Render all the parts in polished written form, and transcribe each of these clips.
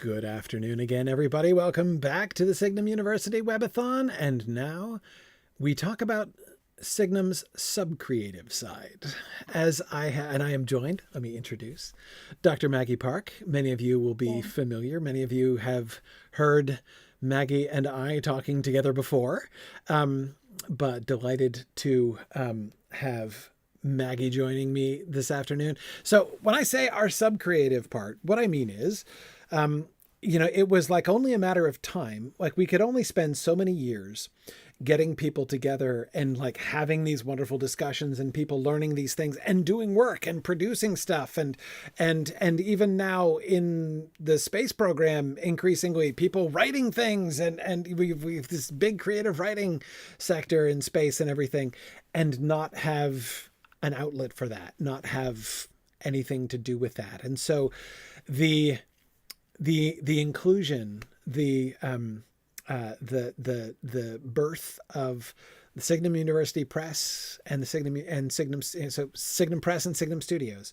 Good afternoon again, everybody. Welcome back to the Signum University Webathon. And now we talk about Signum's sub-creative side. I am joined, let me introduce, Dr. Maggie Parke. Many of you will be familiar. Many of you have heard Maggie and I talking together before, but delighted to have Maggie joining me this afternoon. So when I say our sub-creative part, what I mean is, it was like only a matter of time. Like we could only spend so many years getting people together and like having these wonderful discussions and people learning these things and doing work and producing stuff. And even now in the space program, increasingly people writing things and we've this big creative writing sector in space and everything, and not have an outlet for that, not have anything to do with that. And so the inclusion, the birth of the Signum University Press and the Signum Press and Signum Studios,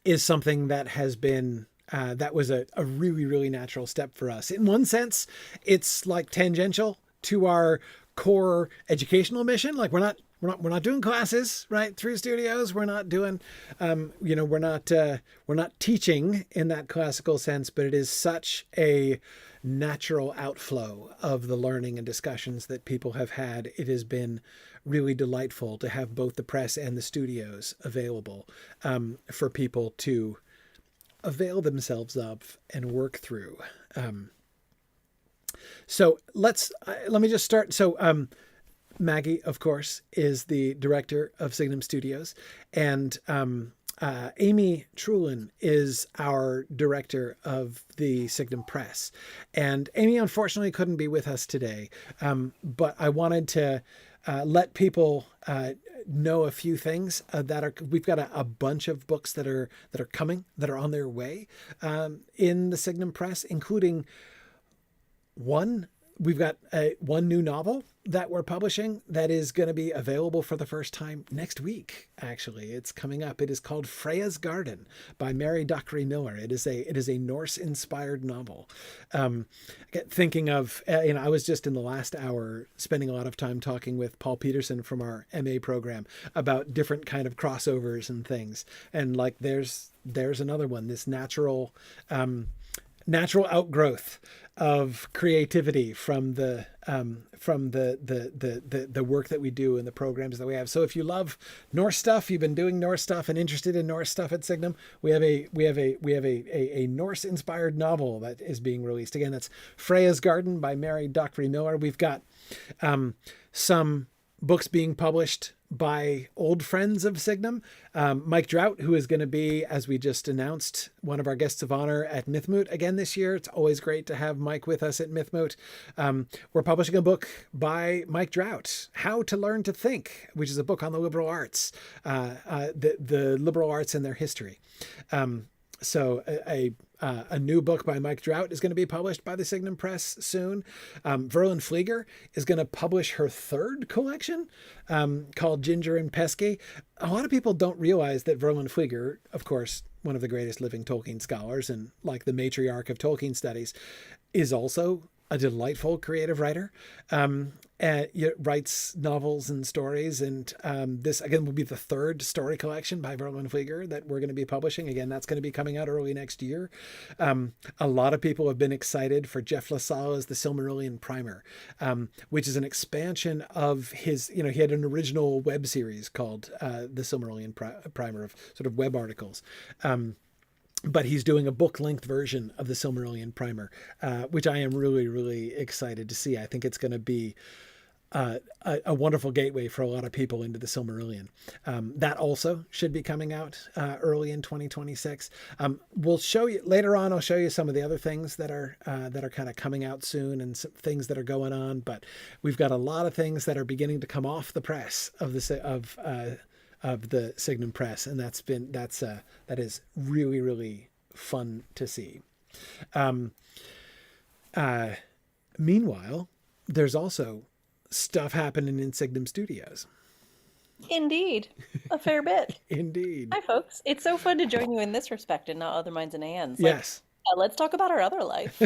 is something that has been that was a really, really natural step for us. In one sense, it's like tangential to our core educational mission. Like we're not doing classes, right, through studios. We're not doing, we're not teaching in that classical sense, but it is such a natural outflow of the learning and discussions that people have had. It has been really delightful to have both the press and the studios available for people to avail themselves of and work through. So let me just start. So, Maggie, of course, is the director of Signum Studios, and Amy Trulin is our director of the Signum Press. And Amy, unfortunately, couldn't be with us today, but I wanted to let people know a few things we've got a bunch of books that are coming, that are on their way in the Signum Press, including we've got one new novel that we're publishing that is going to be available for the first time next week. Actually, it's coming up. It is called Freya's Garden by Mary Dockery Miller. It is a Norse-inspired novel. Thinking of, I was just in the last hour spending a lot of time talking with Paul Peterson from our MA program about different kind of crossovers and things. And like, there's another one, this natural outgrowth of creativity from the work that we do and the programs that we have. So if you love Norse stuff, you've been doing Norse stuff and interested in Norse stuff at Signum, we have a Norse inspired novel that is being released. Again, that's Freya's Garden by Mary Dockery Miller. We've got some books being published by old friends of Signum. Mike Drought, who is going to be, as we just announced, one of our guests of honor at Mythmoot again this year. It's always great to have Mike with us at Mythmoot. We're publishing a book by Mike Drought, How to Learn to Think, which is a book on the liberal arts, the liberal arts and their history. So a new book by Mike Drought is going to be published by the Signum Press soon. Verlyn Flieger is going to publish her third collection called Ginger and Pesky. A lot of people don't realize that Verlyn Flieger, of course, one of the greatest living Tolkien scholars and like the matriarch of Tolkien studies, is also a delightful creative writer. Writes novels and stories. And this, again, will be the third story collection by Verlyn Flieger that we're going to be publishing. Again, that's going to be coming out early next year. A lot of people have been excited for Jeff LaSala's The Silmarillion Primer, which is an expansion of his, he had an original web series called The Silmarillion Primer of sort of web articles. But he's doing a book-length version of the Silmarillion Primer, which I am really, really excited to see. I think it's going to be a wonderful gateway for a lot of people into the Silmarillion. That also should be coming out early in 2026. We'll show you later on. I'll show you some of the other things that are kind of coming out soon and some things that are going on. But we've got a lot of things that are beginning to come off the press of the Signum Press, and that is really, really fun to see. Meanwhile, there's also stuff happening in Signum Studios. Indeed. A fair bit. Indeed. Hi, folks. It's so fun to join you in this respect and not other minds and hands. Yes. let's talk about our other life.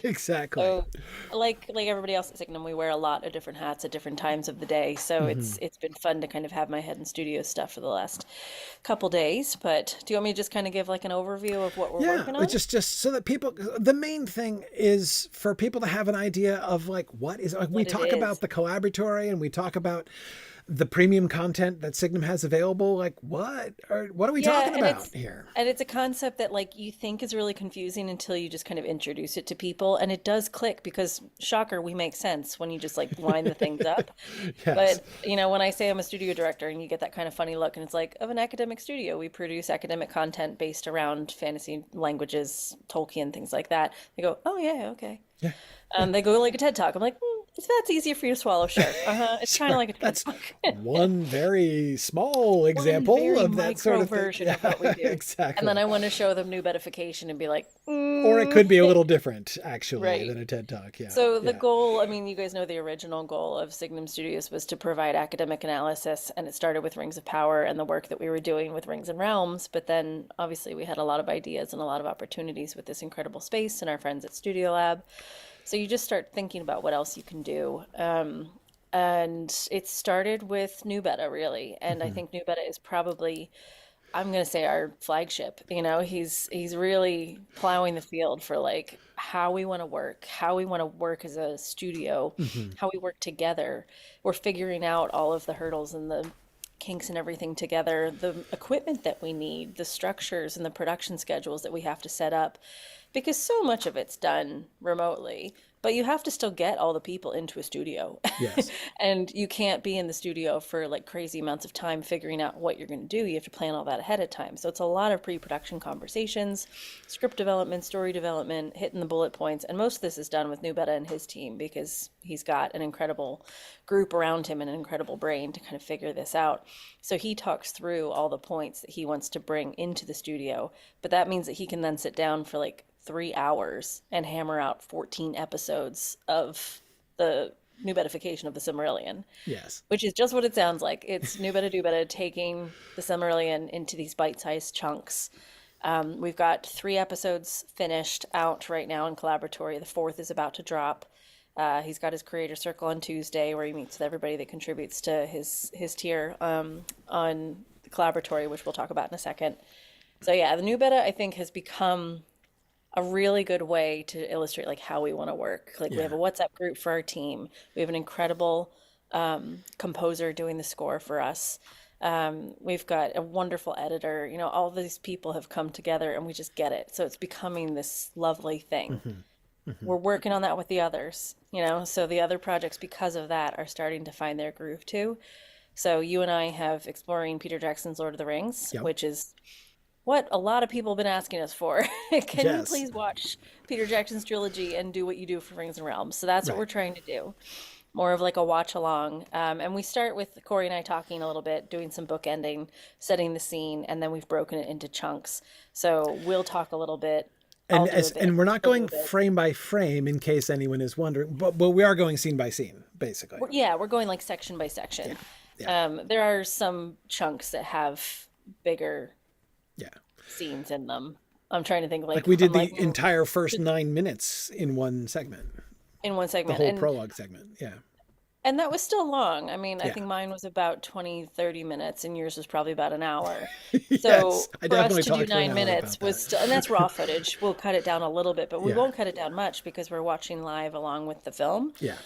Exactly. So, like everybody else at Signum, we wear a lot of different hats at different times of the day. So Hmm. it's been fun to kind of have my head in studio stuff for the last couple days. But do you want me to just kind of give like an overview of what we're Yeah, working it's on? just so that people, the main thing is for people to have an idea of like what is, like we What it talk about is. the collaboratory and we talk about the premium content that Signum has available. Like what are we Yeah, talking about here? and it's a concept that like you think is really confusing until you just kind of introduce it to people, and it does click because shocker, we make sense when you just like line the things up. Yes. But when I say I'm a studio director and you get that kind of funny look and it's like of an academic studio, we produce academic content based around fantasy languages, Tolkien, things like that. They go, "Oh yeah, okay." Yeah. Yeah. They go like a TED Talk. I'm like, if that's easier for you to swallow, sure. Uh-huh. It's kind of Sure. like a TED That's Talk. one very small One example very of that sort micro of thing. version Yeah, of what we do. And then exactly. I want to show them new bedification and be like, Or it could be a little different actually right. than a TED Talk. Yeah. So the Yeah. goal, I mean, you guys know the original goal of Signum Studios was to provide academic analysis, and it started with Rings of Power and the work that we were doing with Rings and Realms. But then obviously we had a lot of ideas and a lot of opportunities with this incredible space and our friends at Studio Lab. So you just start thinking about what else you can do. And it started with New Beta, really. And I Hmm. think New Beta is probably, I'm gonna say, our flagship. He's really plowing the field for like how we want to work as a studio, Hmm. how we work together. We're figuring out all of the hurdles and the kinks and everything together, the equipment that we need, the structures and the production schedules that we have to set up, because so much of it's done remotely, but you have to still get all the people into a studio. Yes. And you can't be in the studio for like crazy amounts of time figuring out what you're going to do. You have to plan all that ahead of time. So it's a lot of pre-production conversations, script development, story development, hitting the bullet points. And most of this is done with New Beta and his team because he's got an incredible group around him and an incredible brain to kind of figure this out. So he talks through all the points that he wants to bring into the studio, but that means that he can then sit down for like 3 hours and hammer out 14 episodes of the new bedification of the Silmarillion, Yes. which is just what it sounds like. It's new beta, do beta, taking the Silmarillion into these bite-sized chunks. We've got 3 episodes finished out right now in Collaboratory. The fourth is about to drop. He's got his creator circle on Tuesday where he meets with everybody that contributes to his tier on the Collaboratory, which we'll talk about in a second. So yeah, the new beta I think has become a really good way to illustrate like how we want to work. Like we have Yeah. a WhatsApp group for our team. We have an incredible composer doing the score for us. We've got a wonderful editor. All these people have come together and we just get it. So it's becoming this lovely thing. Hmm. Hmm. We're working on that with the others. So the other projects, because of that, are starting to find their groove too. So you and I have exploring Peter Jackson's Lord of the Rings, Yep. which is what a lot of people have been asking us for. Can you Yes. please watch Peter Jackson's trilogy and do what you do for Rings and Realms? So that's what Right. we're trying to do. More of like a watch along. And we start with Corey and I talking a little bit, doing some bookending, setting the scene, and then we've broken it into chunks. So we'll talk a little bit. And I'll do a as bit. and we're not He'll do going a bit. frame by frame in case anyone is wondering, but we are going scene by scene, basically. Yeah, we're going like section by Yeah. section. Yeah. There are some chunks that have bigger Yeah. scenes in them. I'm trying to think Like like we I'm did like the entire first 9 minutes in one segment, in one the segment. whole And prologue segment. Yeah. And that was still long. I mean, I Yeah. think mine was about 20, 30 minutes, and yours was probably about an hour. Yes. So I for us definitely to do talked for an nine hour minutes about that. was still, and that's raw footage. We'll cut it down a little bit, but we Yeah. won't cut it down much because we're watching live along with the film. Yeah.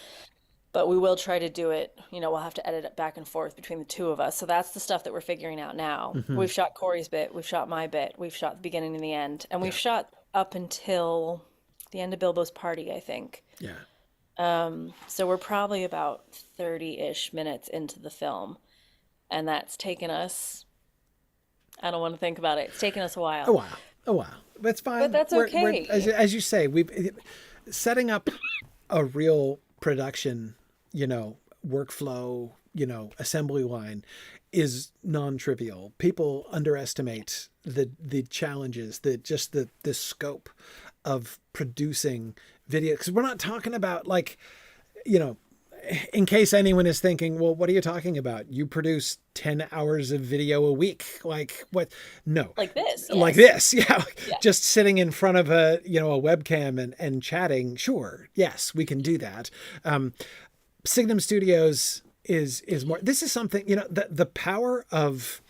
But we will try to do it, we'll have to edit it back and forth between the two of us. So that's the stuff that we're figuring out now. Hmm. We've shot Corey's bit, we've shot my bit, we've shot the beginning and the end, and we've Yeah. shot up until the end of Bilbo's party, I think. Yeah. So we're probably about 30-ish minutes into the film, and that's taken us, I don't want to think about it. It's taken us a A while, while. A while. That's but fine. that's We're okay. as you say, we've setting up a real production, workflow, assembly line is non-trivial. People underestimate the challenges, the scope of producing video because we're not talking about like, you know, in case anyone is thinking, well, what are you talking about? You produce 10 hours of video a week. Like what? No, Like this, like yes. this. Yeah. Yeah. Just sitting in front of a webcam and chatting. Sure. Yes, we can do that. Signum Studios is more, this is something, the power of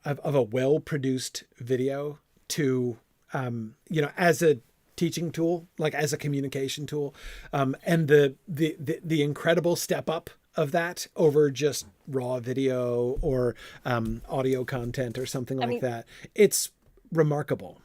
a well-produced video to, as a teaching tool, like as a communication tool, and the incredible step up of that over just raw video or audio content or something I like mean, that. It's remarkable.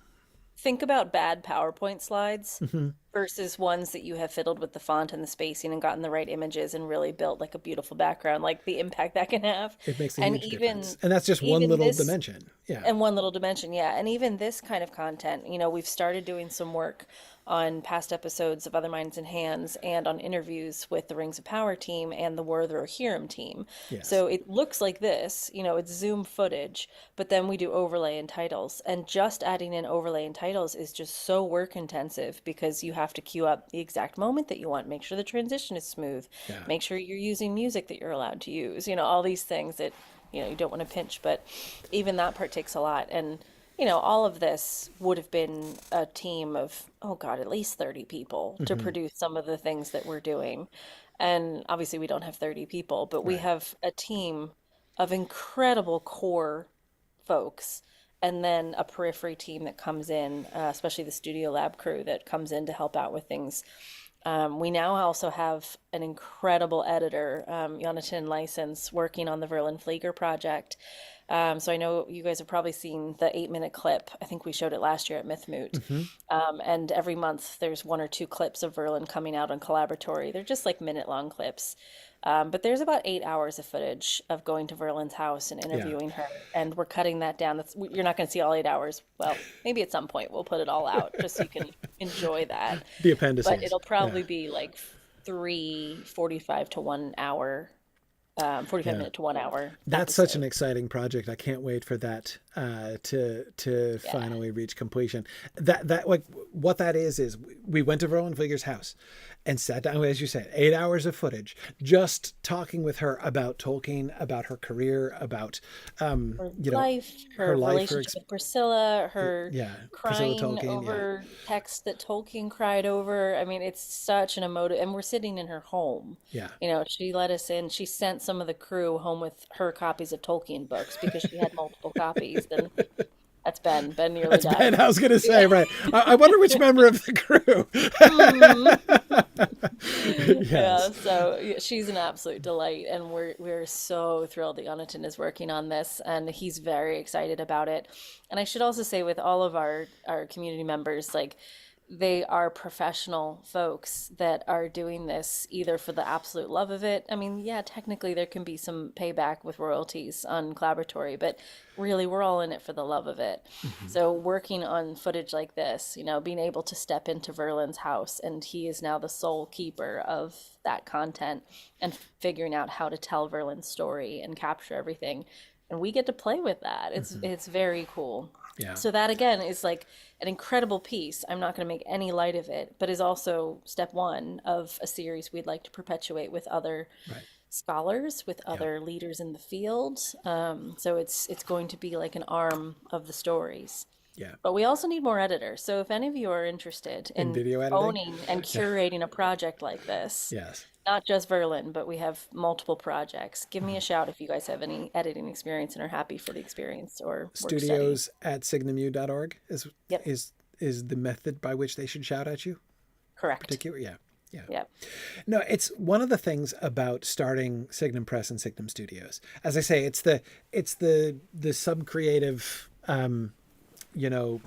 think about bad PowerPoint slides Hmm. versus ones that you have fiddled with the font and the spacing and gotten the right images and really built like a beautiful background, like the impact that can have. It makes a And huge difference. even And that's just one even little this dimension. Yeah. and one little dimension, yeah. And even this kind of content, we've started doing some work on past episodes of Other Minds and Hands and on interviews with the Rings of Power team and the Werther Hierom team. Yes. So it looks like this, it's Zoom footage, but then we do overlay and titles. And just adding in overlay and titles is just so work intensive because you have to queue up the exact moment that you want, make sure the transition is smooth, Yeah. make sure you're using music that you're allowed to use, all these things that you don't want to pinch, but even that part takes a lot. And all of this would have been a team of, oh God, at least 30 people to Hmm. produce some of the things that we're doing. And obviously we don't have 30 people, but we Right. have a team of incredible core folks and then a periphery team that comes in, especially the studio lab crew that comes in to help out with things. We now also have an incredible editor, Jonathan License, working on the Verlin Flieger project. So I know you guys have probably seen the 8-minute clip. I think we showed it last year at Mythmoot. Hmm. And every month there's 1 or 2 clips of Verlin coming out on Collaboratory. They're just like minute-long clips. But there's about 8 hours of footage of going to Verlin's house and Yeah. interviewing her, and we're cutting that down. You're not going to see all 8 hours. Well, maybe at some point we'll put it all out just so you can enjoy that. The But appendices. it'll Yeah. probably be like 3:45 to 1 hour, 45 Yeah. minute to 1 hour That's such an episode. exciting project. I can't wait for that to Yeah. finally reach completion. That like what that is we went to Roland Figure's house and sat down, as you said, 8 hours of footage, just talking with her about Tolkien, about her career, about Her you know life, her her life, relationship with Priscilla, her yeah, Priscilla crying Tolkien, yeah, over text that Tolkien cried over. I mean, it's such an emotive, and we're sitting in her home. yeah. She let us in. She sent some of the crew home with her copies of Tolkien books because she had multiple copies. And that's Ben. Ben nearly That's died. Ben. I was going to say, right. I wonder which member of the crew. Mhm. Yes. Yeah, so yeah, she's an absolute delight, and we're so thrilled that Jonathan is working on this, and he's very excited about it. And I should also say, with all of our community members, like they are professional folks that are doing this either for the absolute love of it. I mean, yeah, technically there can be some payback with royalties on Collaboratory, but really we're all in it for the love of it. Hmm. So working on footage like this, being able to step into Verlin's house, and he is now the sole keeper of that content and figuring out how to tell Verlin's story and capture everything. And we get to play with that. Hmm. It's very cool. Yeah. So that again is like an incredible piece. I'm not going to make any light of it, but is also step one of a series we'd like to perpetuate with other Right. scholars, with Yeah. other leaders in the field. So it's going to be like an arm of the stories. Yeah. But we also need more editors. So if any of you are interested In in video editing. owning and Yeah. curating a project like this, Yes. not just Verlin, but we have multiple projects, give me Mhm. a shout if you guys have any editing experience and are happy for the experience or work study. Studios at signumu.org Yep, is is the method by which they should shout at you. correct. Particular. Yeah. Yeah. Yep. No, it's one of the things about starting Signum Press and Signum Studios. As I say, it's the sub-creative you know,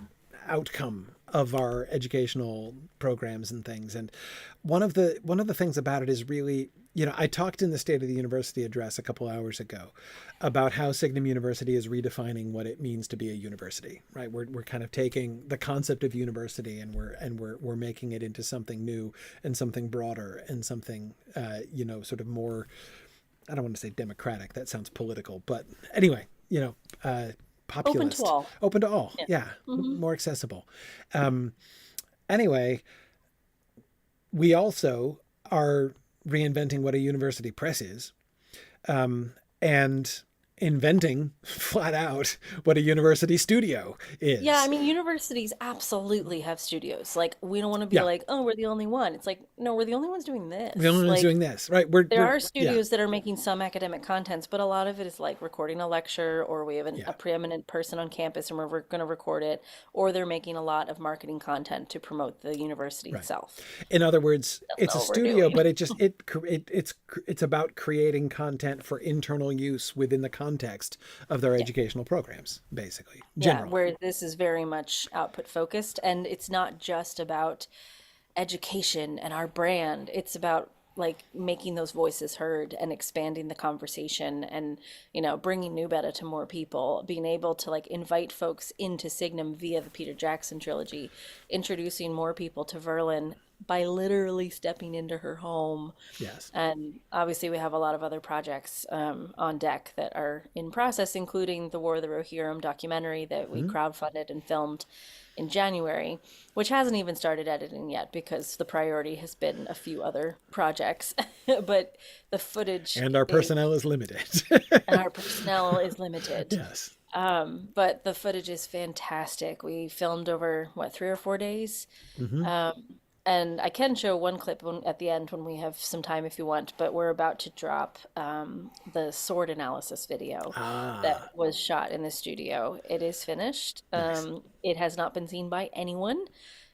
outcome of our educational programs and things. And one of the things about it is really, I talked in the State of the University address a couple hours ago about how Signum University is redefining what it means to be a university, right? We're kind of taking the concept of university and we're making it into something new and something broader and something sort of more, I don't want to say democratic, that sounds political, but anyway, Open to populist, all. open to all. Yeah. Yeah. Hmm. More accessible. Anyway, we also are reinventing what a university press is, and inventing flat out what a university studio Yeah, I is. mean, universities absolutely have studios. Like, we don't want to be Yeah. like, oh, we're the only one. It's like, no, we're the only ones doing The only this. one's Like, doing this, right? there are Yeah, studios that are making some academic contents, but a lot of it is like recording a lecture, or we have yeah, a preeminent person on campus and we're going to record it, or they're making a lot of marketing content to promote the university right. itself. In other words, That's it's a all we're studio, doing. but it's about creating content for internal use within the context of their Yeah. educational programs, basically, Yeah, generally. where this is very much output focused, and it's not just about education and our brand. It's about like making those voices heard and expanding the conversation and, bringing new beta to more people, being able to like invite folks into Signum via the Peter Jackson trilogy, introducing more people to Verlin by literally stepping into her home. Yes. And obviously, we have a lot of other projects on deck that are in process, including the War of the Rohirrim documentary that we Mhm. crowdfunded and filmed in January, which hasn't even started editing yet because the priority has been a few other projects. But the footage And our is, personnel is limited. and our personnel is limited. Yes. But the footage is fantastic. We filmed over, what, 3 or 4 days? Hmm. And I can show one clip at the end when we have some time if you want, but we're about to drop the sword analysis video that Ah, was shot in the studio. It is finished. nice. It has not been seen by anyone.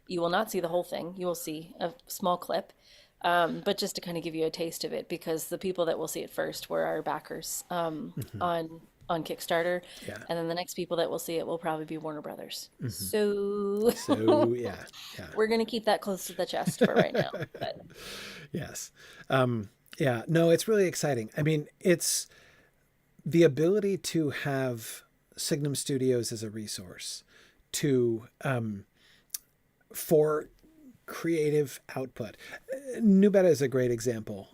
You will not see the whole thing. You will see a small clip. But just to kind of give you a taste of it, because the people that will see it first were our backers Hmm. on Kickstarter, Yeah. and then the next people that will see it will probably be Warner Brothers. So So yeah, we're gonna keep that close to the chest for right now. But yes. Yeah. No, it's really exciting. I mean, it's the ability to have Signum Studios as a resource to for creative output. New Beta is a great example.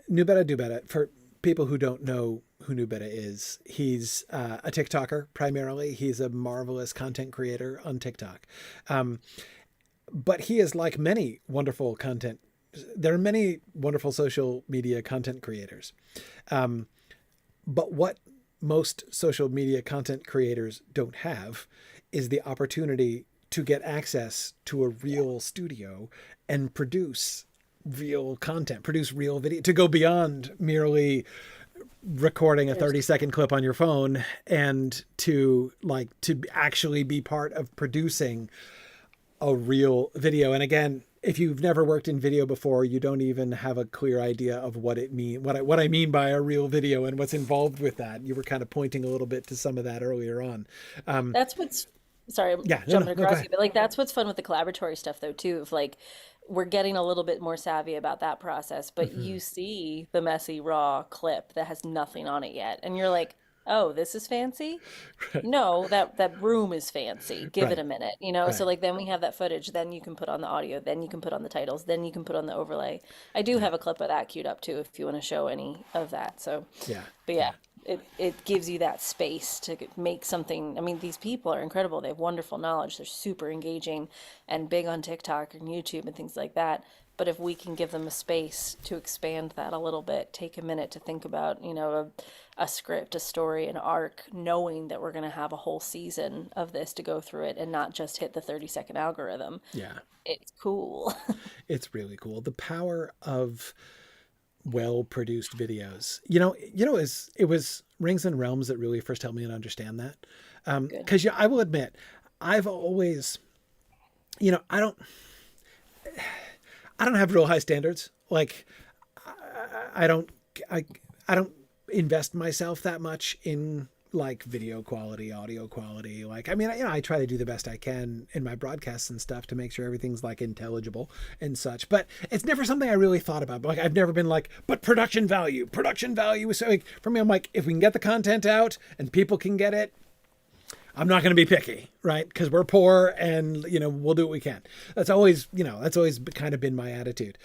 New Beta Do Beta, for people who don't know who New Beta is, he's a TikToker primarily. He's a marvelous content creator on TikTok. Um, but he is like many wonderful content. There are many wonderful social media content creators. But what most social media content creators don't have is the opportunity to get access to a real studio and produce real content, produce real video, to go beyond merely recording a there's 30-second clip on your phone, and to actually be part of producing a real video. And again, if you've never worked in video before, you don't even have a clear idea of what it mean what I mean by a real video and what's involved with that. You were kind of pointing a little bit to some of that earlier on. that's what's sorry, I'm Yeah, no, no, jumping no, go across you, ahead. but like that's what's fun with the collaboratory stuff though too. Of like we're getting a little bit more savvy about that process, but Hmm. you see the messy raw clip that has nothing on it yet, and you're like, oh, this is fancy. Right, No, that room is fancy. Give it right, a minute, So right. like then we have that footage, then you can put on the audio, then you can put on the titles, then you can put on the overlay. I do Yeah, have a clip of that queued up too if you want to show any of that. So, yeah, but yeah, yeah. it gives you that space to make something. I mean, these people are incredible. They have wonderful knowledge. They're super engaging and big on TikTok and YouTube and things like that. But if we can give them a space to expand that a little bit, take a minute to think about, a script, a story, an arc, knowing that we're going to have a whole season of this to go through it and not just hit the 30-second algorithm. Yeah. It's cool. It's really cool. The power of well-produced videos. It was Rings and Realms that really first helped me to understand that. Good. Because I will admit, I've always, you know, I don't have real high standards. Like I don't, I, I don't invest myself that much in like video quality, audio quality. Like, I mean, I try to do the best I can in my broadcasts and stuff to make sure everything's like intelligible and such, but it's never something I really thought about. Like, I've never been like, but production value is so, like, for me, I'm like, if we can get the content out and people can get it, I'm not going to be picky, right? Because we're poor and, we'll do what we can. That's always kind of been my attitude.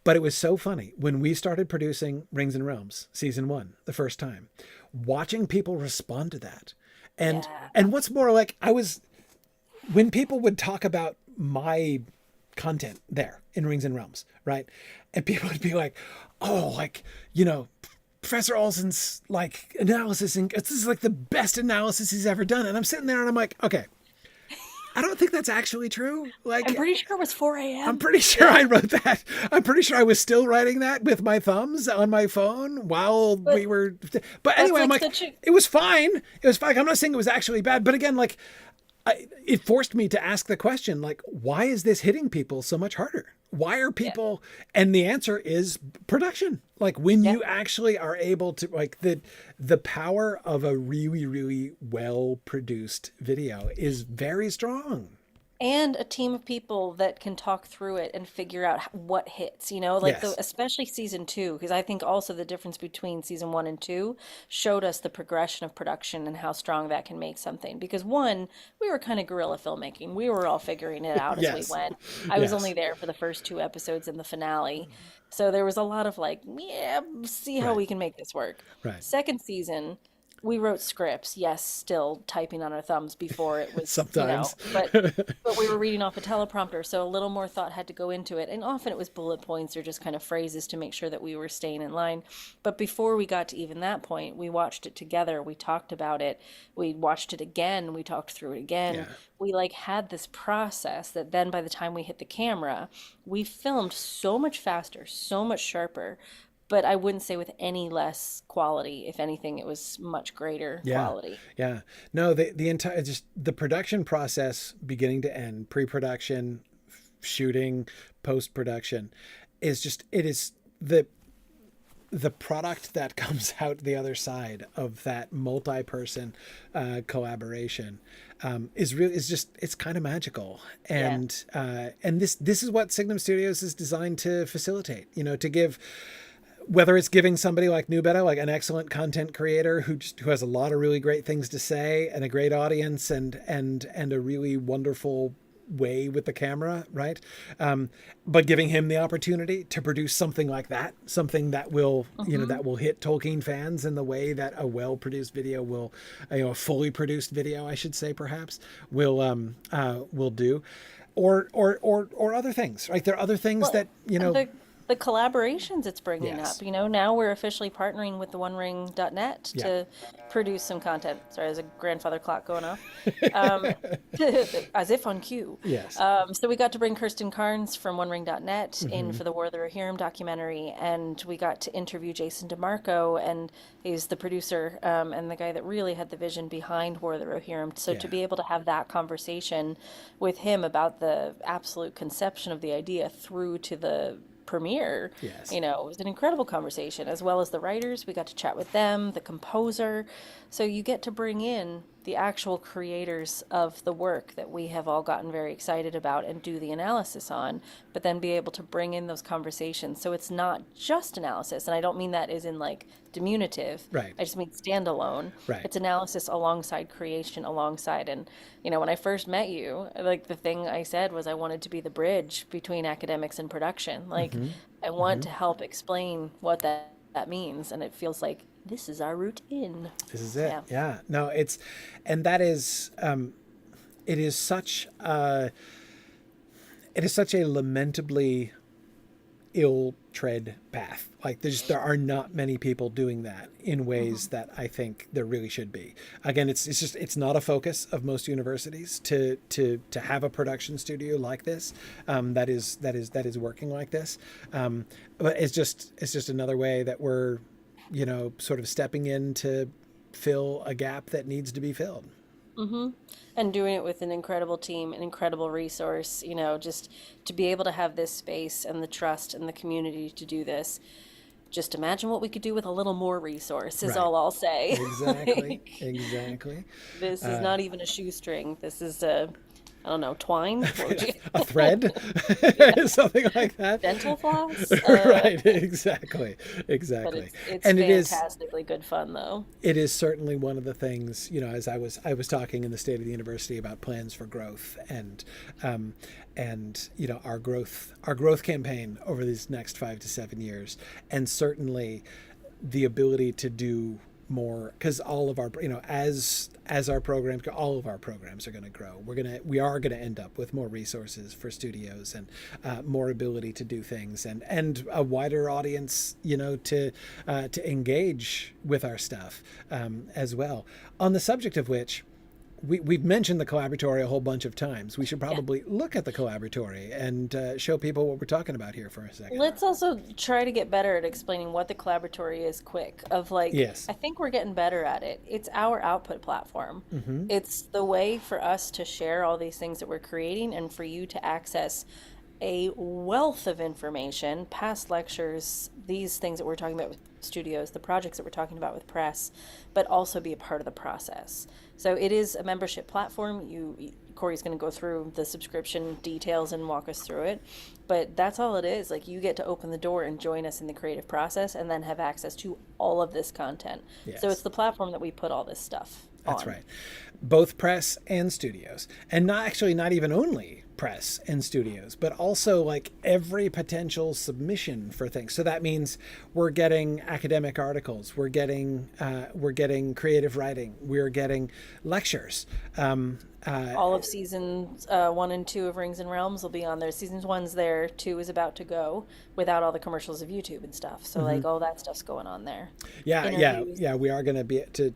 But it was so funny when we started producing Rings and Realms season 1 the first time, watching people respond to that. And Yeah. and what's more, like, when people would talk about my content there in Rings and Realms, right? And people would be like, oh, like, Professor Olsen's like analysis, and this is like the best analysis he's ever done. And I'm sitting there and I'm like, okay, I don't think that's actually true. Like, I'm pretty sure it was 4 a.m. I'm pretty sure I wrote that. I'm pretty sure I was still writing that with my thumbs on my phone while we were. But anyway, like I'm like, it was fine. It was fine. I'm not saying it was actually bad, but again, like, it forced me to ask the question, like, why is this hitting people so much harder? Why are people? Yeah. And the answer is production. Like when you actually are able to, like, the power of a really, really well produced video is very strong. And a team of people that can talk through it and figure out what hits, like especially season 2, because I think also the difference between season 1 and 2 showed us the progression of production and how strong that can make something. Because 1, we were kind of guerrilla filmmaking. We were all figuring it out as we went. I was only there for the first 2 episodes in the finale. So there was a lot of like, see how we can make this work. Right. Second season, we wrote scripts, yes, still typing on our thumbs before it was, sometimes, but we were reading off a teleprompter, so a little more thought had to go into it. And often it was bullet points or just kind of phrases to make sure that we were staying in line. But before we got to even that point, we watched it together. We talked about it. We watched it again. We talked through it again. Yeah. We like had this process that then by the time we hit the camera, we filmed so much faster, so much sharper. But I wouldn't say with any less quality. If anything, it was much greater quality. Yeah. No, the entire, just the production process, beginning to end, pre-production, shooting, post-production, is just, it is the product that comes out the other side of that multi-person collaboration it's kind of magical. And this is what Signum Studios is designed to facilitate, to give, whether it's giving somebody like Nubeta, like an excellent content creator who has a lot of really great things to say and a great audience and a really wonderful way with the camera, right? But giving him the opportunity to produce something like that, something that will, that will hit Tolkien fans in the way that a well-produced video will, a fully produced video, I should say, perhaps will do, or other things, right? There are other things that, the collaborations it's bringing up. Now we're officially partnering with the OneRing.net to produce some content. Sorry, there's a grandfather clock going off. As if on cue. Yes. So we got to bring Kirsten Carnes from OneRing.net in for the War of the Rohirrim documentary, and we got to interview Jason DeMarco, and he's the producer and the guy that really had the vision behind War of the Rohirrim. So to be able to have that conversation with him about the absolute conception of the idea through to the premiere, it was an incredible conversation, as well as the writers. We got to chat with them, the composer. So you get to bring in the actual creators of the work that we have all gotten very excited about and do the analysis on, but then be able to bring in those conversations. So it's not just analysis, and I don't mean that as in like diminutive. Right. I just mean standalone. Right. It's analysis alongside creation, alongside. And, when I first met you, like the thing I said was I wanted to be the bridge between academics and production. Like I want to help explain what that means, and it feels like this is our route in. This is it. Yeah. No, and that is, it is such a lamentably ill-tread path. Like there are not many people doing that in ways that I think there really should be. Again, it's not a focus of most universities to have a production studio like this, that is working like this. But it's just another way that we're, sort of stepping in to fill a gap that needs to be filled. And doing it with an incredible team, an incredible resource, just to be able to have this space and the trust and the community to do this. Just imagine what we could do with a little more resource is all I'll say. Exactly. Exactly. This is not even a shoestring. This is I don't know, twine? A thread? Something like that. Dental floss? Right, exactly. But it's And fantastically good fun, though. It is certainly one of the things, as I was talking in the State of the University about plans for growth and our growth campaign over these next 5 to 7 years, and certainly the ability to do more, because all of our, as our programs, all of our programs are going to grow. We are going to end up with more resources for studios and more ability to do things, and a wider audience, to engage with our stuff as well. On the subject of which, we've mentioned the Collaboratory a whole bunch of times. We should probably look at the Collaboratory and show people what we're talking about here for a second. Let's also try to get better at explaining what the Collaboratory is quick. Yes. I think we're getting better at it. It's our output platform. It's the way for us to share all these things that we're creating and for you to access a wealth of information, past lectures, these things that we're talking about with studios, the projects that we're talking about with press, but also be a part of the process. So it is a membership platform. Corey's going to go through the subscription details and walk us through it, but that's all it is. Like, you get to open the door and join us in the creative process and then have access to all of this content. Yes. So it's the platform that we put all this stuff on. That's right. Both press and studios, and not even only press and studios, but also like every potential submission for things. So that means we're getting academic articles, we're getting creative writing, we're getting lectures. All of seasons 1 and 2 of Rings and Realms will be on there. Seasons 1's there, 2 is about to go without all the commercials of YouTube and stuff. So like all that stuff's going on there. Yeah. We are going to be to.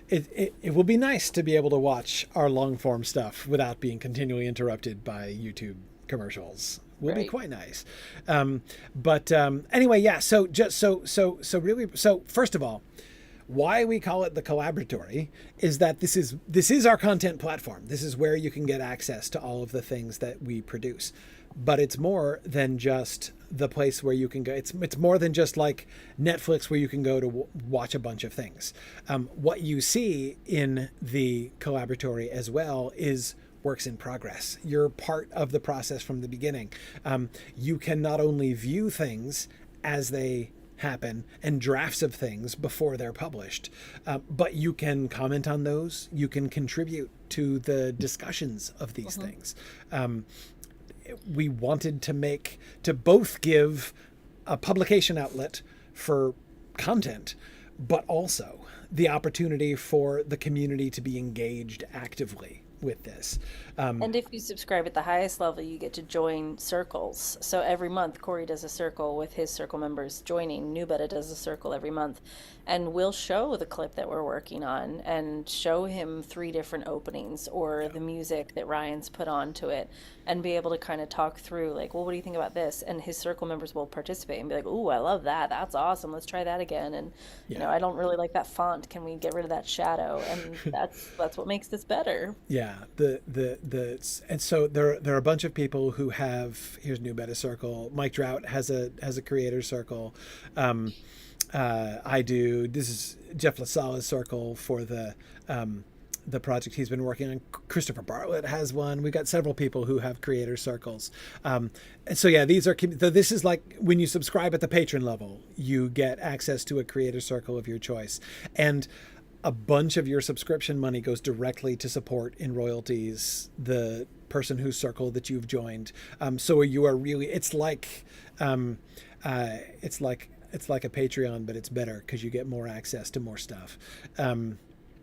It will be nice to be able to watch our long form stuff without being continually interrupted by YouTube commercials. Will be quite nice. Anyway, yeah. So first of all, why we call it the Collaboratory is that this is our content platform. This is where you can get access to all of the things that we produce. But it's more than just the place where you can go. It's more than just like Netflix, where you can go to watch a bunch of things. What you see in the Collaboratory as well is works in progress. You're part of the process from the beginning. You can not only view things as they happen and drafts of things before they're published, but you can comment on those. You can contribute to the discussions of these things. We wanted to both give a publication outlet for content, but also the opportunity for the community to be engaged actively with this. And if you subscribe at the highest level, you get to join circles. So every month, Corey does a circle with his circle members joining. Nubetta does a circle every month. And we'll show the clip that we're working on and show him 3 different openings or the music that Ryan's put onto it, and be able to kind of talk through like, well, what do you think about this? And his circle members will participate and be like, ooh, I love that. That's awesome. Let's try that again. And, I don't really like that font. Can we get rid of that shadow? And that's what makes this better. Yeah. And so there are a bunch of people who have, here's Nubetta Circle. Mike Drought has a creator circle. I do. This is Jeff LaSala's circle for the project he's been working on. Christopher Bartlett has one. We've got several people who have creator circles. And so yeah, this is like when you subscribe at the patron level, you get access to a creator circle of your choice. And a bunch of your subscription money goes directly to support in royalties the person whose circle that you've joined. So you are really, it's like a Patreon, but it's better because you get more access to more stuff. And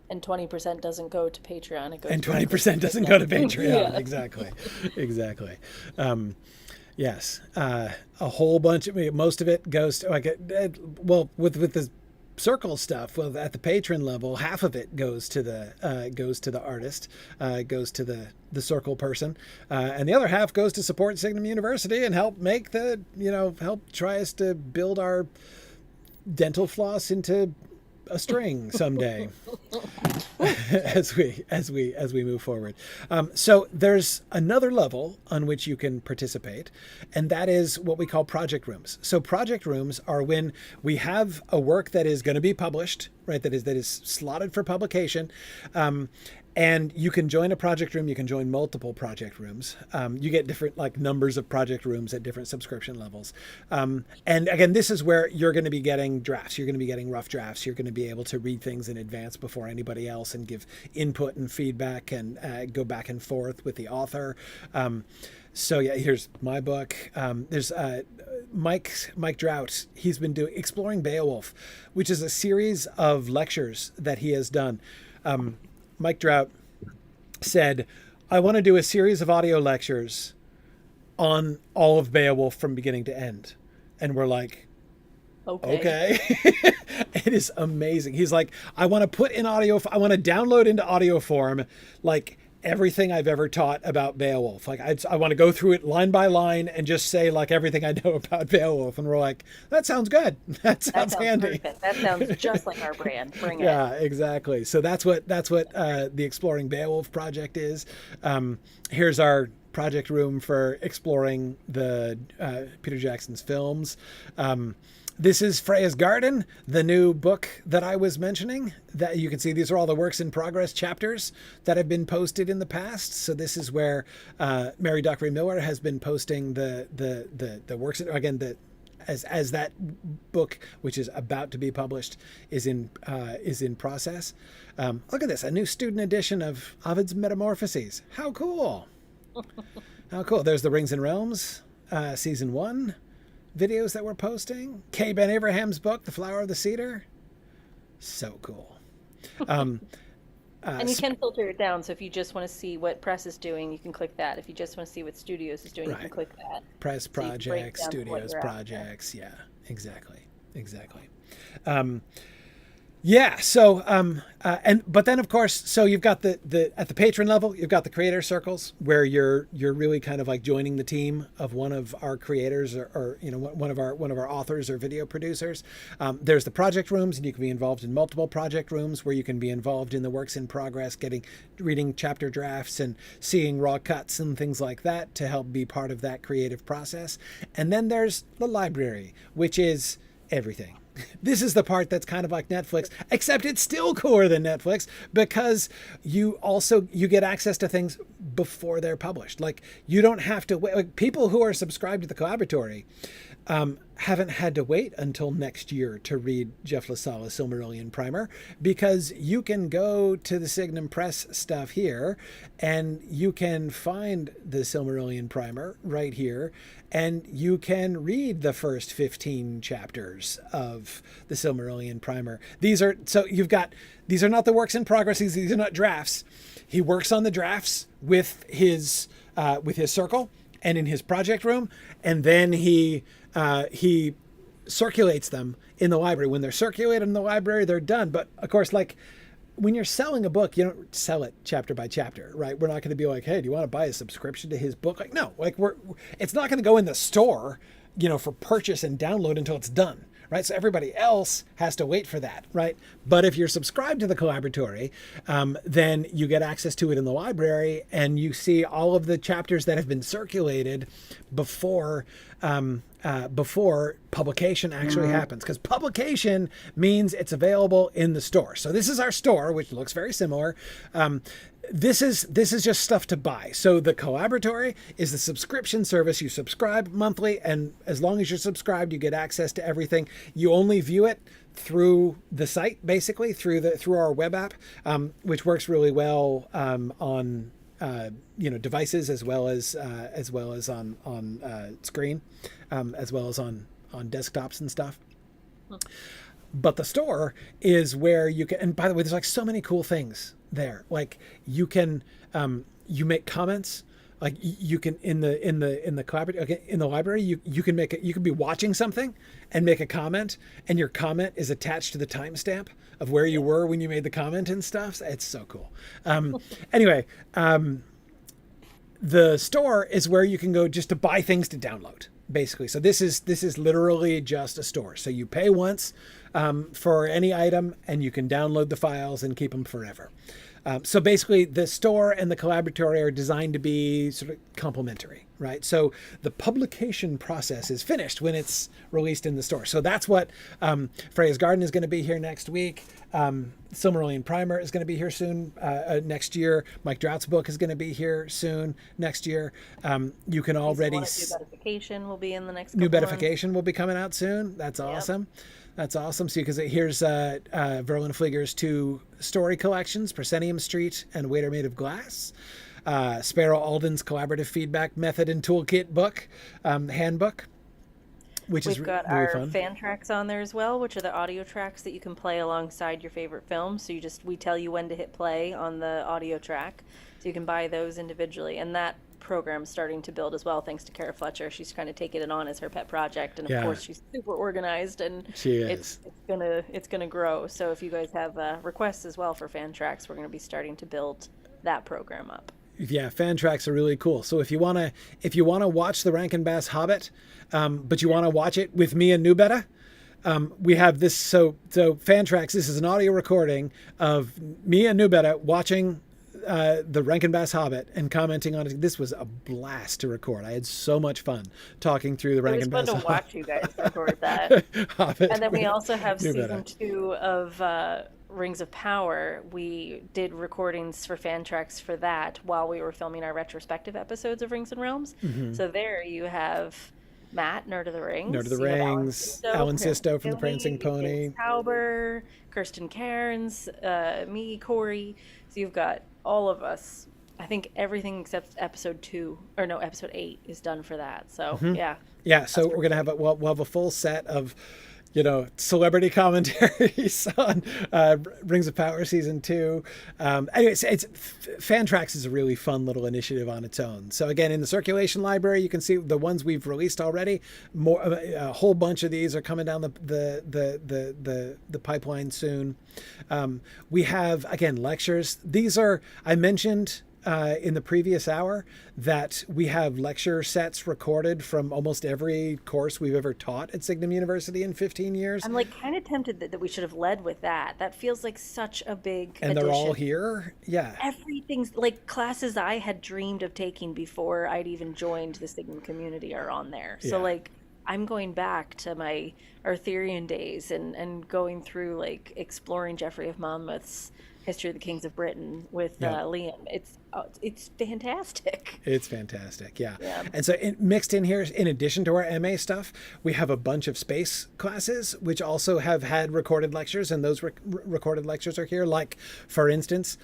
20% doesn't go to Patreon. It goes and 20% doesn't go to Patreon. Exactly. Yes. A whole bunch of, most of it goes to with the circle stuff. Well, at the patron level, half of it goes to the artist, goes to the circle person, and the other half goes to support Signum University and help make help try us to build our dental floss into a string someday as we move forward. So there's another level on which you can participate, and that is what we call project rooms. So project rooms are when we have a work that is going to be published, right? That is slotted for publication, And you can join a project room. You can join multiple project rooms. You get different like numbers of project rooms at different subscription levels. And again, this is where you're going to be getting drafts. You're going to be getting rough drafts. You're going to be able to read things in advance before anybody else and give input and feedback and go back and forth with the author. So yeah, here's my book. There's Mike Drought. He's been doing Exploring Beowulf, which is a series of lectures that he has done. Mike Drought said, I want to do a series of audio lectures on all of Beowulf from beginning to end. And we're like, okay. It is amazing. He's like, I want to put in audio, I want to download into audio form, like everything I've ever taught about Beowulf. Like I want to go through it line by line and just say like everything I know about Beowulf. And we're like, that sounds good. That sounds handy. Perfect. That sounds just like our brand. Bring it. Yeah, exactly. So that's what the Exploring Beowulf project is. Here's our project room for exploring the Peter Jackson's films. This is Freya's Garden, the new book that I was mentioning. That you can see these are all the works in progress chapters that have been posted in the past. So this is where Mary Dockery Miller has been posting the works. Again, as that book, which is about to be published, is in process. Look at this, a new student edition of Ovid's Metamorphoses. How cool! How cool! There's the Rings and Realms, season 1. Videos that we're posting. Kay Ben Abraham's book, The Flower of the Cedar. So cool. And you can filter it down. So if you just want to see what Press is doing, you can click that. If you just want to see what Studios is doing, you can click that. Press projects, Studios projects. Yeah, exactly. Yeah. So, but then of course, so you've got the at the patron level, you've got the creator circles where you're really kind of like joining the team of one of our creators or one of our authors or video producers. There's the project rooms, and you can be involved in multiple project rooms where you can be involved in the works in progress, reading chapter drafts and seeing raw cuts and things like that to help be part of that creative process. And then there's the library, which is everything. This is the part that's kind of like Netflix, except it's still cooler than Netflix because you get access to things before they're published. Like you don't have to wait. Like people who are subscribed to the Collaboratory haven't had to wait until next year to read Jeff LaSalle's Silmarillion Primer, because you can go to the Signum Press stuff here and you can find the Silmarillion Primer right here, and you can read the first 15 chapters of the Silmarillion Primer. These are not the works in progress. These are not drafts. He works on the drafts with his circle and in his project room, and then he circulates them in the library. When they're circulated in the library, they're done. But of course, like when you're selling a book, you don't sell it chapter by chapter, right? We're not going to be like, hey, do you want to buy a subscription to his book? Like, no, like it's not going to go in the store, for purchase and download until it's done. Right. So everybody else has to wait for that. Right. But if you're subscribed to the Collaboratory, then you get access to it in the library and you see all of the chapters that have been circulated before publication actually happens, because publication means it's available in the store. So this is our store, which looks very similar. This is just stuff to buy. So the Collaboratory is the subscription service. You subscribe monthly, and as long as you're subscribed, you get access to everything. You only view it through the site, basically through our web app, which works really well on devices as well as on screen, as well as on desktops and stuff. But the store is where you can, and by the way, there's like so many cool things there. Like you can, you make comments. Like you can in the collaborative, okay, in the library, you can be watching something and make a comment, and your comment is attached to the timestamp of where you were when you made the comment and stuff. It's so cool. Anyway, the store is where you can go just to buy things to download, basically. So this is literally just a store. So you pay once for any item, and you can download the files and keep them forever. So basically, the store and the collaboratory are designed to be sort of complementary, right? So the publication process is finished when it's released in the store. So that's what Freya's Garden is going to be here next week. Silmarillion Primer is going to be here soon next year. Mike Drout's book is going to be here soon next year. You can already... New Bedification will be in the next New couple Bedification will be coming out soon. That's awesome. That's awesome. So because here's Verlin Flieger's 2 story collections, Proscenium Street and Waiter Made of Glass. Sparrow Alden's Collaborative Feedback Method and Toolkit book, handbook, which is We've got really our fun. fan tracks on there as well, which are the audio tracks that you can play alongside your favorite film. So we tell you when to hit play on the audio track, so you can buy those individually. And that program's starting to build as well, thanks to Kara Fletcher. She's kind of taken it on as her pet project, and of course she's super organized, and she is. It's gonna grow. So if you guys have requests as well for fan tracks, we're gonna be starting to build that program up. Yeah, fan tracks are really cool. So if you wanna watch the Rankin Bass Hobbit, but you want to watch it with me and New Beta, we have this. So fan tracks. This is an audio recording of me and New Beta watching the Rankin Bass Hobbit and commenting on it. This was a blast to record. I had so much fun talking through the Rankin Bass Hobbit. It was fun to watch you guys record that. Hobbit, and then we also have New season Beta. 2 of Rings of Power. We did recordings for fan tracks for that while we were filming our retrospective episodes of Rings and Realms. So there you have Matt, Nerd of the Rings. Nerd of the Rings, Alan Sisto from the Prancing Pony, James Tauber, Kirsten Cairns, me, Corey. So you've got all of us. I think everything except episode 8 is done for that. So yeah. So we're gonna have we'll have a full set of, celebrity commentaries on Rings of Power season 2. Anyways, it's fan tracks is a really fun little initiative on its own. So again, in the circulation library, you can see the ones we've released already. A whole bunch of these are coming down the pipeline soon. We have, again, lectures. These are, I mentioned in the previous hour that we have lecture sets recorded from almost every course we've ever taught at Signum University in 15 years. I'm kind of tempted that we should have led with that. That feels like such a big and addition. They're all here. Yeah. Everything's like classes I had dreamed of taking before I'd even joined the Signum community are on there. So I'm going back to my Arthurian days and going through exploring Geoffrey of Monmouth's History of the Kings of Britain with Liam. It's fantastic. It's fantastic, yeah. And so mixed in here, in addition to our MA stuff, we have a bunch of space classes, which also have had recorded lectures, and those recorded lectures are here. Like, for instance,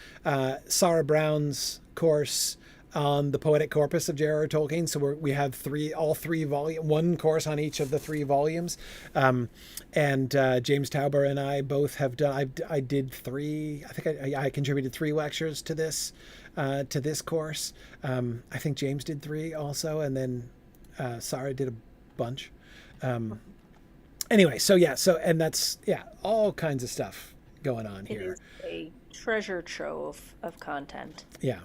Sarah Brown's course on the poetic corpus of J.R.R. Tolkien. So we have one course on each of the 3 volumes. And James Tauber and I both have done, I did 3, I think I contributed 3 lectures to this course. I think James did 3 also. And then Sarah did a bunch. Anyway, and that's, all kinds of stuff going on here. It is a treasure trove of content. Yeah.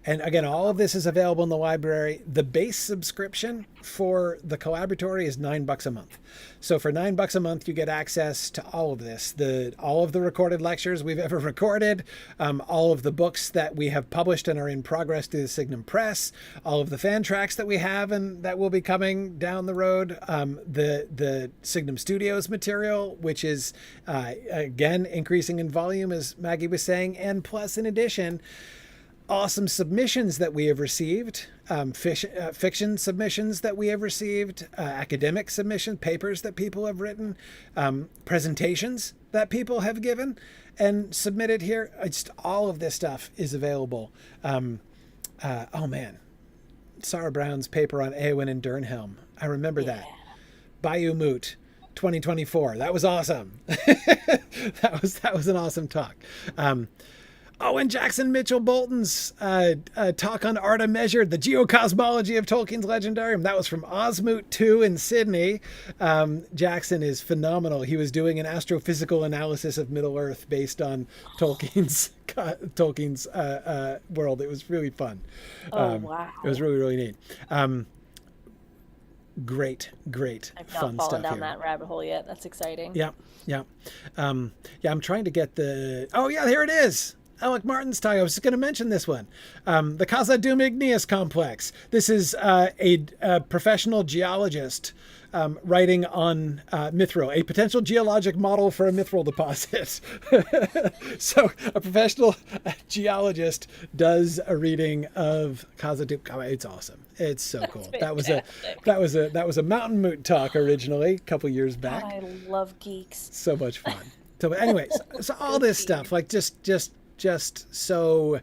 And again, all of this is available in the library. The base subscription for the Collaboratory is $9 a month. So for $9 a month, you get access to all of this, all of the recorded lectures we've ever recorded, all of the books that we have published and are in progress through the Signum Press, all of the fan tracks that we have and that will be coming down the road, the Signum Studios material, which is, again, increasing in volume, as Maggie was saying, and plus, in addition, awesome submissions that we have received, fiction submissions that we have received, academic submission papers that people have written, presentations that people have given and submitted here. Just all of this stuff is available. Oh man, Sarah Brown's paper on Eowyn and Durnhelm. I remember that. Bayou Moot 2024. That was awesome. that was an awesome talk. And Jackson Mitchell Bolton's talk on Art Measured, the geocosmology of Tolkien's Legendarium. That was from Osmoot 2 in Sydney. Jackson is phenomenal. He was doing an astrophysical analysis of Middle Earth based on Tolkien's world. It was really fun. Wow. It was really, really neat. Great I've fun not stuff fallen down here. that rabbit hole yet. That's exciting. Yeah. I'm trying to get the... Oh, yeah, here it is. Alec Martin's talk. I was just going to mention this one. The Casa Dum Igneous Complex. This is a professional geologist writing on mithril, a potential geologic model for a mithril deposit. So a professional geologist does a reading of Casa Dum. It's awesome. It's so cool. That was a Mountain Moot talk originally, a couple years back. God, I love geeks. So much fun. So anyways, so all this stuff, like just so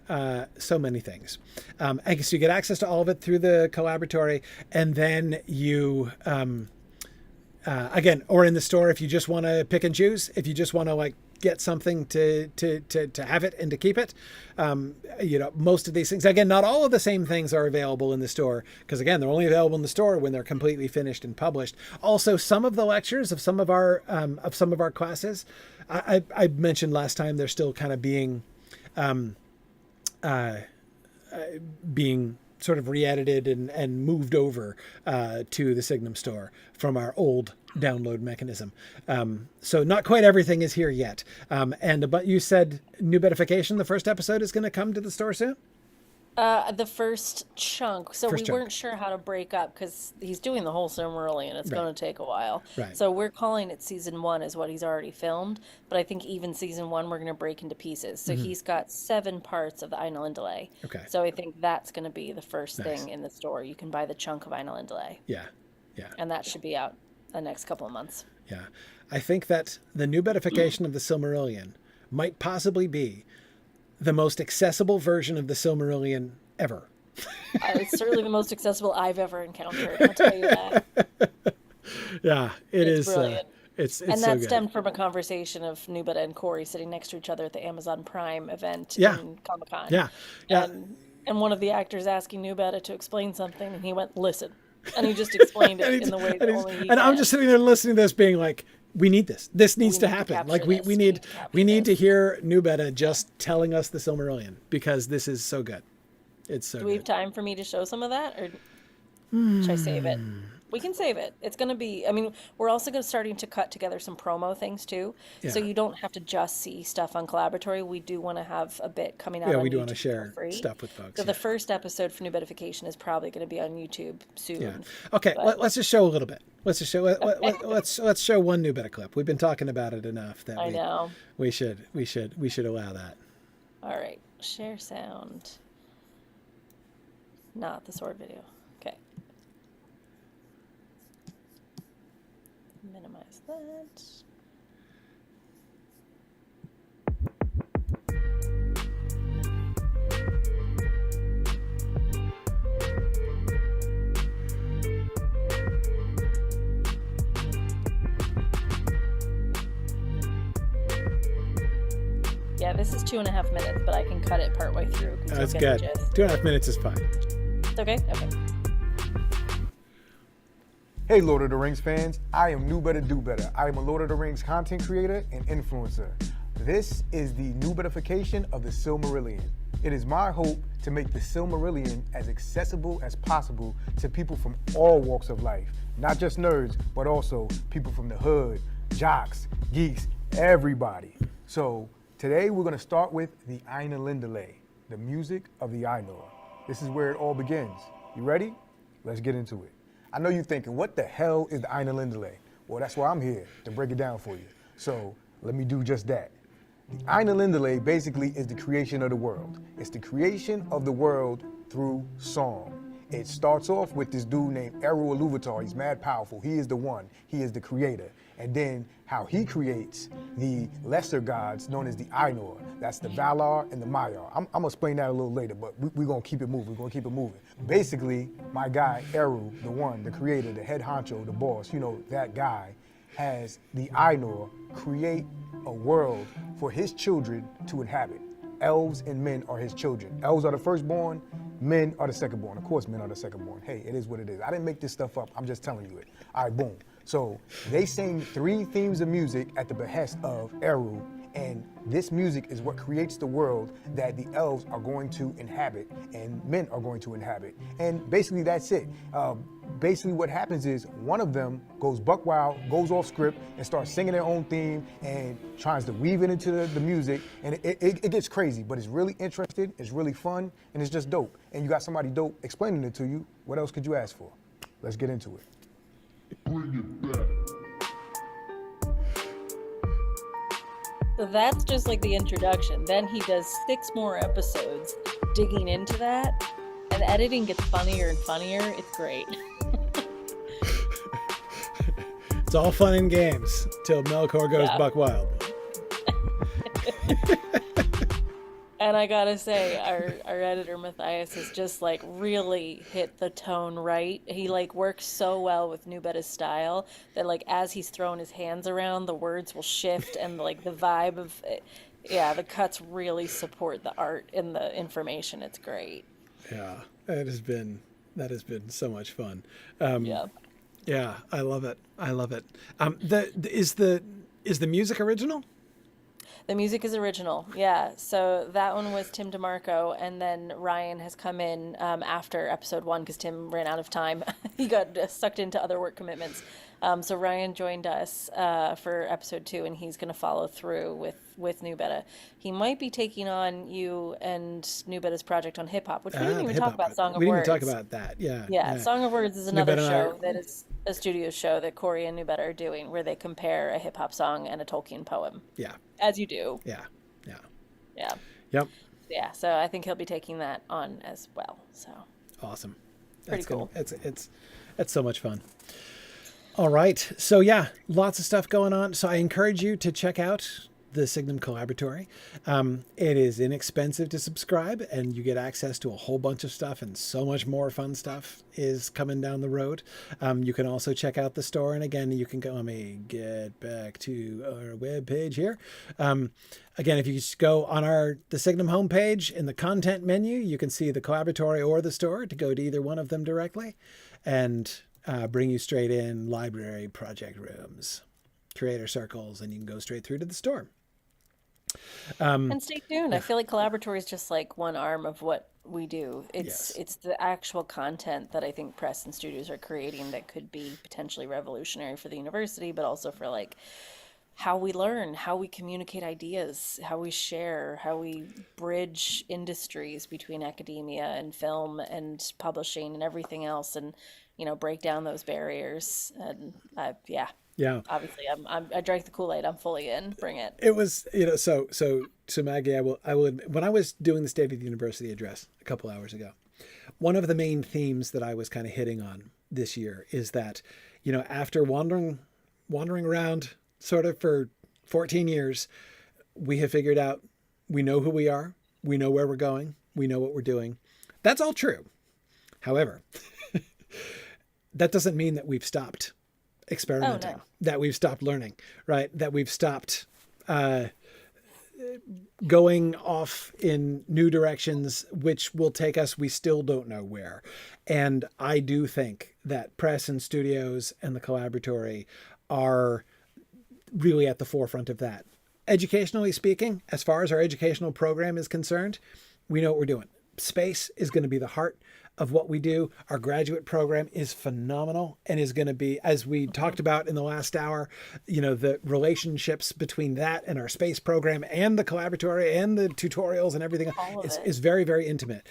many things. I guess you get access to all of it through the Collaboratory, and then you, again, or in the store if you just want to pick and choose, if you just want to like get something to have it and to keep it. Most of these things, again, not all of the same things are available in the store, because again, they're only available in the store when they're completely finished and published. Also, some of the lectures of some of our classes, I mentioned last time, they're still kind of being sort of re-edited and moved over to the Signum store from our old download mechanism. So not quite everything is here yet. But you said New Bedification, the first episode, is going to come to the store soon? The first chunk. So we weren't sure how to break up because he's doing the whole Silmarillion. It's going to take a while. Right. So we're calling it season 1 is what he's already filmed. But I think even season 1, we're going to break into pieces. So he's got 7 parts of the Ainulindale. Okay. So I think that's going to be the first thing in the store. You can buy the chunk of Ainulindale. Yeah. Yeah. And that should be out the next couple of months. Yeah. I think that the New Bedification of the Silmarillion might possibly be the most accessible version of the Silmarillion ever. It's certainly the most accessible I've ever encountered. I'll tell you that. Yeah, it's brilliant. It's and so that good. stemmed from a conversation of Nubeta and Corey sitting next to each other at the Amazon Prime event Yeah. in Comic-Con. Yeah. Yeah. And one of the actors asking Nubeta to explain something, and he went, "Listen," and he just explained it in the way that only he and can. I'm just sitting there listening to this, being like, "We need this. This needs to happen. Like we need to hear Nubeta just telling us the Silmarillion, because this is so good. It's so Do we have good. time for me to show some of that, or should I save it? We can save it. It's going to be, I mean, we're also going to starting to cut together some promo things too. So Yeah. you don't have to just see stuff on Collaboratory. We do want to have a bit coming out Yeah, on we do YouTube want to for share free. stuff with folks. So Yeah. the first episode for New Bedification is probably going to be on YouTube soon. Yeah. Okay. Let's just show a little bit. Let's just show. Let's show one Nubeta clip. We've been talking about it enough that I know. we should allow that. All right. Share sound. Not the sword video. Okay. Minimize that. Yeah, this is 2.5 minutes, but I can cut it partway through. That's good. 2.5 minutes is fine. It's okay? Okay. Hey Lord of the Rings fans, I am New Better Do Better. I am a Lord of the Rings content creator and influencer. This is the New Bedification of the Silmarillion. It is my hope to make the Silmarillion as accessible as possible to people from all walks of life. Not just nerds, but also people from the hood, jocks, geeks, everybody. So today we're gonna start with the Ainulindale, the music of the Ainur. This is where it all begins. You ready? Let's get into it. I know you're thinking, what the hell is the Ainulindale? Well, that's why I'm here, to break it down for you. So let me do just that. The Ainulindale basically is the creation of the world. It's the creation of the world through song. It starts off with this dude named Eru Iluvatar. He's mad powerful. He is the one. He is the creator. And then how he creates the lesser gods known as the Ainur. That's the Valar and the Maiar. I'm gonna explain that a little later, but we're gonna keep it moving. We're gonna keep it moving. Basically, my guy Eru, the one, the creator, the head honcho, the boss, you know, that guy, has the Ainur create a world for his children to inhabit. Elves and men are his children. Elves are the firstborn, men are the secondborn. Of course, men are the secondborn. Hey, it is what it is. I didn't make this stuff up. I'm just telling you it. All right, boom. So they sing 3 themes of music at the behest of Eru, And this music is what creates the world that the elves are going to inhabit and men are going to inhabit. And basically that's it. Basically what happens is one of them goes buck wild, goes off script, and starts singing their own theme and tries to weave it into the music. And it gets crazy, but it's really interesting, it's really fun, and it's just dope. And you got somebody dope explaining it to you. What else could you ask for? Let's get into it. Bring it back. So that's just like the introduction. Then he does 6 more episodes digging into that, and the editing gets funnier and funnier. It's great. It's all fun and games till Melkor goes buck wild. And I gotta say, our editor Matthias has just like really hit the tone right. He like works so well with New Betta's style that like as he's throwing his hands around, the words will shift and like the vibe of it, the cuts really support the art and the information. It's great. Yeah, that has been so much fun. Yeah, I love it. I love it. Is the music original? The music is original, yeah. So that one was Tim DeMarco, and then Ryan has come in after episode 1 because Tim ran out of time. He got sucked into other work commitments. So Ryan joined us for episode 2, and he's going to follow through with New Betta. He might be taking on you and New Betta's project on hip hop, which we didn't even talk about. Song of Words. We didn't even talk about that. Yeah. Song of Words is another show that is a studio show that Corey and New Betta are doing, where they compare a hip hop song and a Tolkien poem. Yeah. As you do. Yeah. Yep. Yeah. So I think he'll be taking that on as well. So. Awesome. Pretty cool. It's so much fun. All right. So yeah, lots of stuff going on. So I encourage you to check out the Signum Collaboratory. It is inexpensive to subscribe, and you get access to a whole bunch of stuff, and so much more fun stuff is coming down the road. You can also check out the store, and again, you can go. Let me get back to our webpage here. Again, if you just go on the Signum homepage in the content menu, you can see the Collaboratory or the store to go to either one of them directly, and bring you straight in library, project rooms, creator circles, and you can go straight through to the store. And stay tuned. I feel like Collaboratory is just like one arm of what we do. It's the actual content that I think Press and Studios are creating that could be potentially revolutionary for the university, but also for like how we learn, how we communicate ideas, how we share, how we bridge industries between academia and film and publishing and everything else, and break down those barriers. And Yeah. Obviously, I drank the Kool-Aid. I'm fully in. Bring it. It was, so Maggie, I will admit, when I was doing the State of the University address a couple hours ago, one of the main themes that I was kind of hitting on this year is that, after wandering around sort of for 14 years, we have figured out, we know who we are, we know where we're going, we know what we're doing. That's all true. However, that doesn't mean that we've stopped experimenting, that we've stopped learning, right? That we've stopped going off in new directions, which will take us, we still don't know where. And I do think that Press and Studios and the Collaboratory are really at the forefront of that. Educationally speaking, as far as our educational program is concerned, we know what we're doing. Space is going to be the heart of what we do. Our graduate program is phenomenal and is going to be, as we talked about in the last hour, the relationships between that and our space program and the Collaboratory and the tutorials and everything is very, very intimate.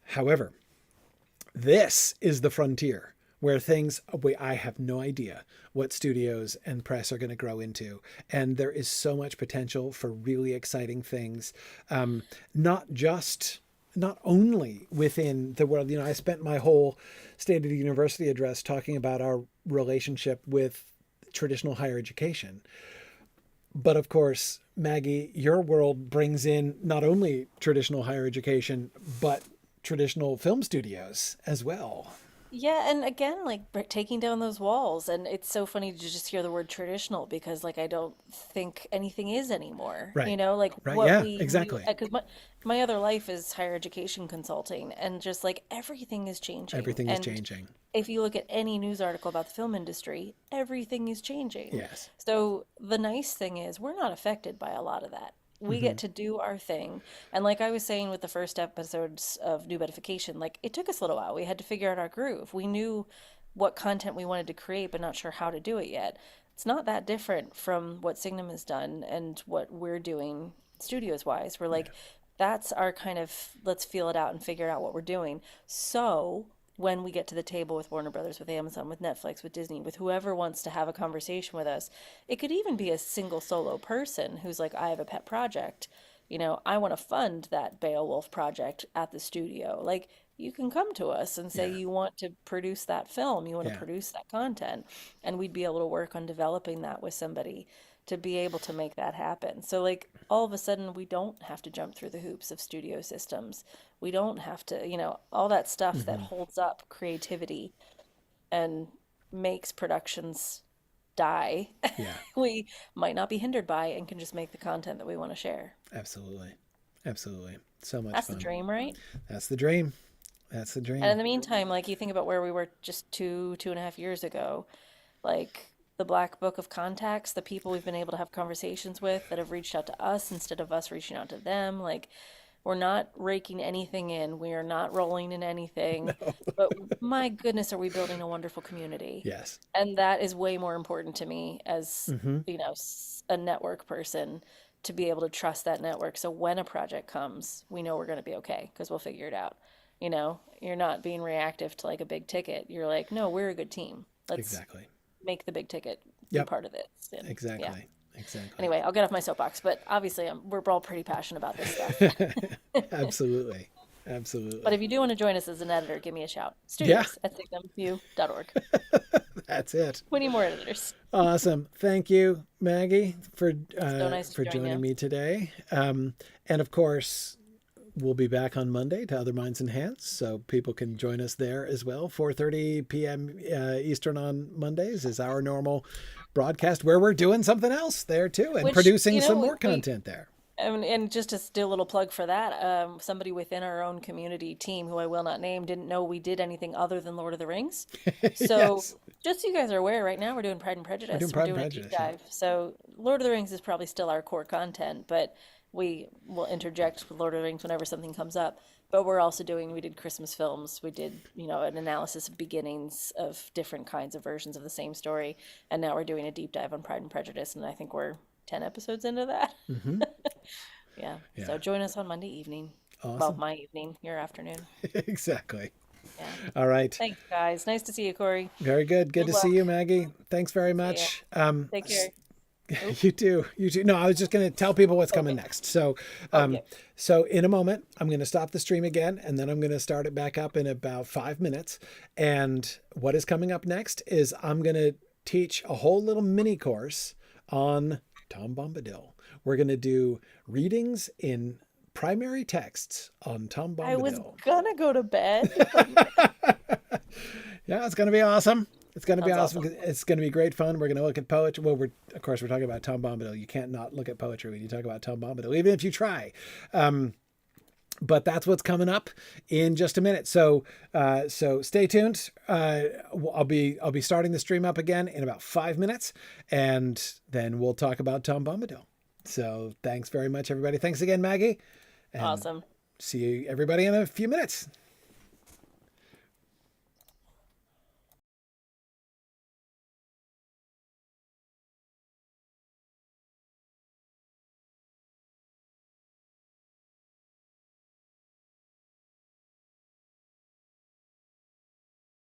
However, this is the frontier where I have no idea what Studios and Press are going to grow into. And there is so much potential for really exciting things, not only within the world. I spent my whole State of the University address talking about our relationship with traditional higher education. But of course, Maggie, your world brings in not only traditional higher education, but traditional film studios as well. Yeah, and again, like taking down those walls, and it's so funny to just hear the word traditional because, like, I don't think anything is anymore. Right. Like Right. what Yeah, we knew, exactly. because my other life is higher education consulting, and just like everything is changing. Everything is And changing. if you look at any news article about the film industry, everything is changing. Yes. So the nice thing is we're not affected by a lot of that. We Hmm. get to do our thing. And like I was saying with the first episodes of New Edification, like it took us a little while. We had to figure out our groove. We knew what content we wanted to create, but not sure how to do it yet. It's not that different from what Signum has done and what we're doing studios wise. We're like, that's our kind of let's feel it out and figure out what we're doing. So when we get to the table with Warner Brothers, with Amazon, with Netflix, with Disney, with whoever wants to have a conversation with us, it could even be a single solo person who's like, I have a pet project. I want to fund that Beowulf project at the studio. Like, you can come to us and say Yeah. you want to produce that film, you want to Yeah. produce that content, and we'd be able to work on developing that with somebody to be able to make that happen. So, like, all of a sudden, we don't have to jump through the hoops of studio systems. We don't have to, all that stuff that Hmm. holds up creativity and makes productions die, Yeah. we might not be hindered by and can just make the content that we want to share. Absolutely. Absolutely. So much That's the fun. dream, right? That's the dream. That's the And in dream. the meantime, like you think about where we were just 2.5 years ago, like the Black Book of Contacts, the people we've been able to have conversations with that have reached out to us instead of us reaching out to them. Like, we're not raking anything in. We are not rolling in anything. But my goodness, are we building a wonderful community? Yes. And that is way more important to me as, Hmm. a network person, to be able to trust that network. So when a project comes, we know we're going to be okay because we'll figure it out. You're not being reactive to like a big ticket. You're like, no, we're a good team. Let's Exactly. make the big ticket be Yep. part of it. And yeah. Exactly. Exactly. Anyway, I'll get off my soapbox, but obviously we're all pretty passionate about this stuff. Absolutely. But Absolutely. if you do want to join us as an editor, give me a shout. Yeah, Studios at signumu.org. that's it. We need more editors. Awesome. Thank you, Maggie, So nice to for join joining you. me today. And of course, we'll be back on Monday to Other Minds and Hands, so people can join us there as well. 4:30 p.m. Eastern on Mondays is our normal broadcast, where we're doing something else there too, and Which, producing some more content there. and just to do a little plug for that, somebody within our own community team, who I will not name, didn't know we did anything other than Lord of the Rings. So Yes, just so you guys are aware, right now we're doing Pride and we're doing Prejudice. We're Pride and doing a deep Prejudice. Yeah. dive. So Lord of the Rings is probably still our core content, but we will interject with Lord of the Rings whenever something comes up. But we did Christmas films. We did, an analysis of beginnings of different kinds of versions of the same story. And now we're doing a deep dive on Pride and Prejudice. And I think we're 10 episodes into that. Hmm. Yeah. Yeah. So join us on Monday evening. Well, Awesome. my evening, your afternoon. Exactly. Yeah. All right. Thanks, guys. Nice to see you, Corey. Very good. Good Good to see luck. you, Maggie. Thanks very See ya. much. Take care. You too. You too. No, I was just going to tell people what's coming Okay. next. So, Okay. so in a moment, I'm going to stop the stream again, and then I'm going to start it back up in about 5 minutes. And what is coming up next is I'm going to teach a whole little mini course on Tom Bombadil. We're going to do readings in primary texts on Tom I was Bombadil. gonna go to bed, but Yeah, it's going to be awesome. It's going to be sounds awesome. It's going to be great fun. We're going to look at poetry. Well, of course, we're talking about Tom Bombadil. You can't not look at poetry when you talk about Tom Bombadil, even if you try. But that's what's coming up in just a minute. So stay tuned. I'll be starting the stream up again in about 5 minutes, and then we'll talk about Tom Bombadil. So thanks very much, everybody. Thanks again, Maggie. And awesome. see you, everybody, in a few minutes.